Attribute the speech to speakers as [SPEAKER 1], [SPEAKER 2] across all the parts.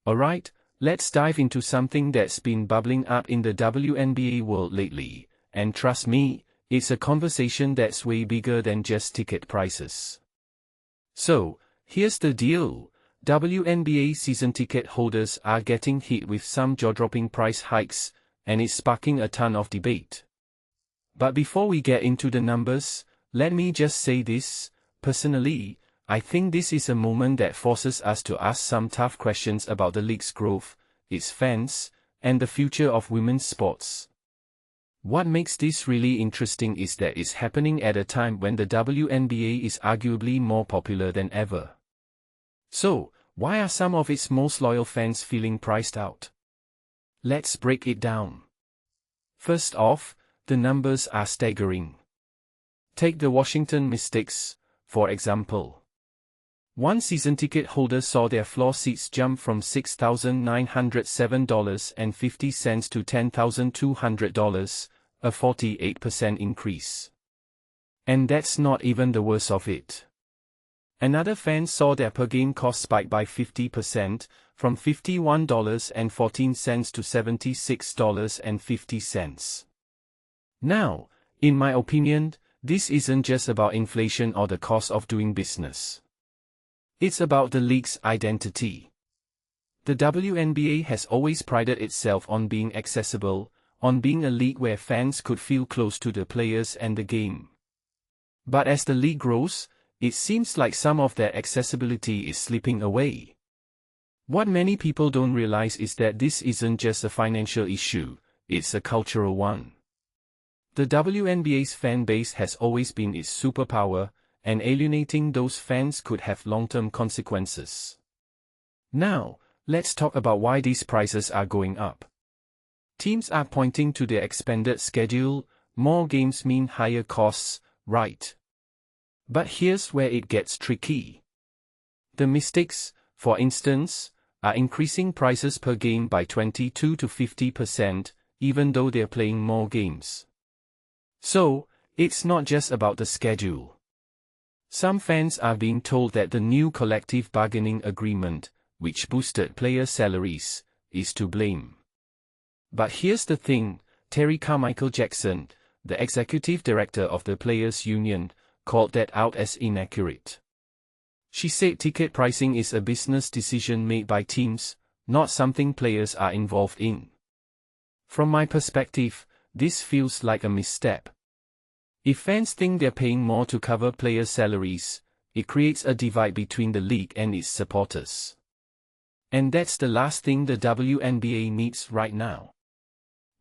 [SPEAKER 1] Alright, let's dive into something that's been bubbling up in the WNBA world lately, and trust me, it's a conversation that's way bigger than just ticket prices. So, here's the deal. WNBA season ticket holders are getting hit with some jaw-dropping price hikes, and it's sparking a ton of debate. But before we get into the numbers, let me just say this. Personally, I think this is a moment that forces us to ask some tough questions about the league's growth, its fans, and the future of women's sports. What makes this really interesting is that it's happening at a time when the WNBA is arguably more popular than ever. So, why are some of its most loyal fans feeling priced out? Let's break it down. First off, the numbers are staggering. Take the Washington Mystics, for example. One season ticket holder saw their floor seats jump from $6,907.50 to $10,200, a 48% increase. And that's not even the worst of it. Another fan saw their per-game cost spike by 50%, from $51.14 to $76.50. Now, in my opinion, this isn't just about inflation or the cost of doing business. It's about the league's identity. The WNBA has always prided itself on being accessible, on being a league where fans could feel close to the players and the game. But as the league grows, it seems like some of that accessibility is slipping away. What many people don't realize is that this isn't just a financial issue, it's a cultural one. The WNBA's fan base has always been its superpower, and alienating those fans could have long-term consequences. Now, let's talk about why these prices are going up. Teams are pointing to their expanded schedule. More games mean higher costs, right? But here's where it gets tricky. The Mystics, for instance, are increasing prices per game by 22 to 50%, even though they're playing more games. So, it's not just about the schedule. Some fans are being told that the new collective bargaining agreement, which boosted player salaries, is to blame. But here's the thing, Terry Carmichael Jackson, the executive director of the Players Union, called that out as inaccurate. She said ticket pricing is a business decision made by teams, not something players are involved in. From my perspective, this feels like a misstep. If fans think they're paying more to cover players' salaries, it creates a divide between the league and its supporters. And that's the last thing the WNBA needs right now.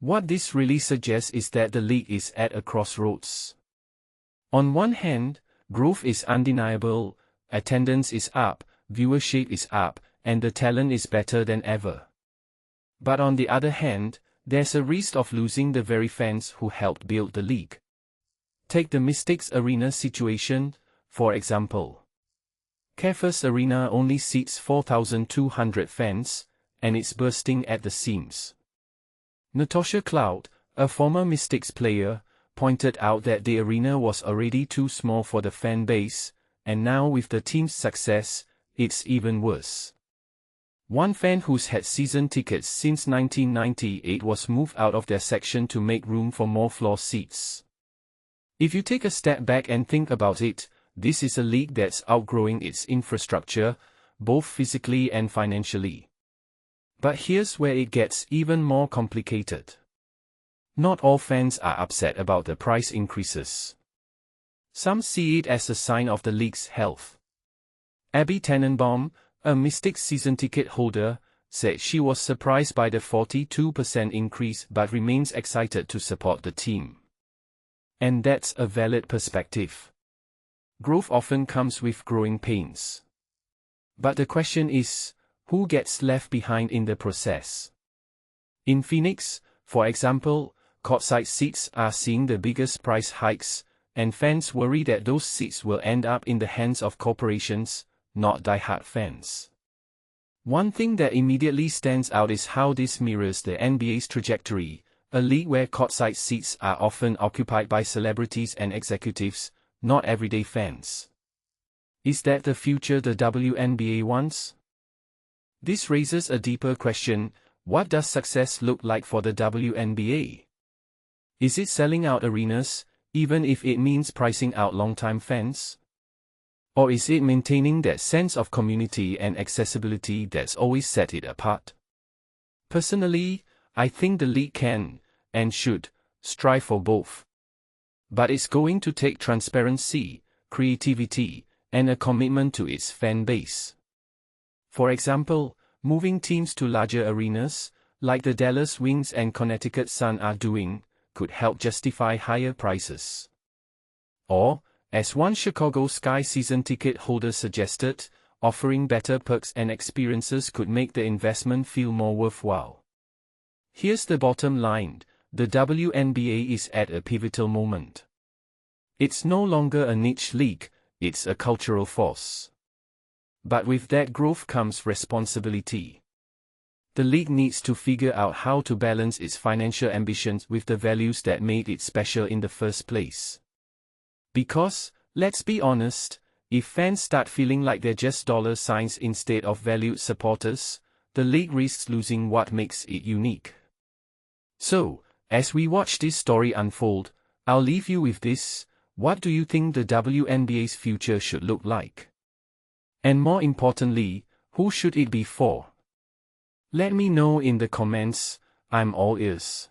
[SPEAKER 1] What this really suggests is that the league is at a crossroads. On one hand, growth is undeniable, attendance is up, viewership is up, and the talent is better than ever. But on the other hand, there's a risk of losing the very fans who helped build the league. Take the Mystics Arena situation, for example. Kefas Arena only seats 4,200 fans, and it's bursting at the seams. Natasha Cloud, a former Mystics player, pointed out that the arena was already too small for the fan base, and now with the team's success, it's even worse. One fan who's had season tickets since 1998 was moved out of their section to make room for more floor seats. If you take a step back and think about it, this is a league that's outgrowing its infrastructure, both physically and financially. But here's where it gets even more complicated. Not all fans are upset about the price increases. Some see it as a sign of the league's health. Abby Tannenbaum, a Mystics season ticket holder, said she was surprised by the 42% increase but remains excited to support the team. And that's a valid perspective. Growth often comes with growing pains. But the question is, who gets left behind in the process? In Phoenix, for example, courtside seats are seeing the biggest price hikes, and fans worry that those seats will end up in the hands of corporations, not die-hard fans. One thing that immediately stands out is how this mirrors the NBA's trajectory, a league where courtside seats are often occupied by celebrities and executives, not everyday fans. Is that the future the WNBA wants? This raises a deeper question: what does success look like for the WNBA? Is it selling out arenas, even if it means pricing out longtime fans? Or is it maintaining that sense of community and accessibility that's always set it apart? Personally, I think the league can, and should, strive for both. But it's going to take transparency, creativity, and a commitment to its fan base. For example, moving teams to larger arenas, like the Dallas Wings and Connecticut Sun are doing, could help justify higher prices. Or, as one Chicago Sky season ticket holder suggested, offering better perks and experiences could make the investment feel more worthwhile. Here's the bottom line: the WNBA is at a pivotal moment. It's no longer a niche league, it's a cultural force. But with that growth comes responsibility. The league needs to figure out how to balance its financial ambitions with the values that made it special in the first place. Because, let's be honest, if fans start feeling like they're just dollar signs instead of valued supporters, the league risks losing what makes it unique. So, as we watch this story unfold, I'll leave you with this: what do you think the WNBA's future should look like? And more importantly, who should it be for? Let me know in the comments. I'm all ears.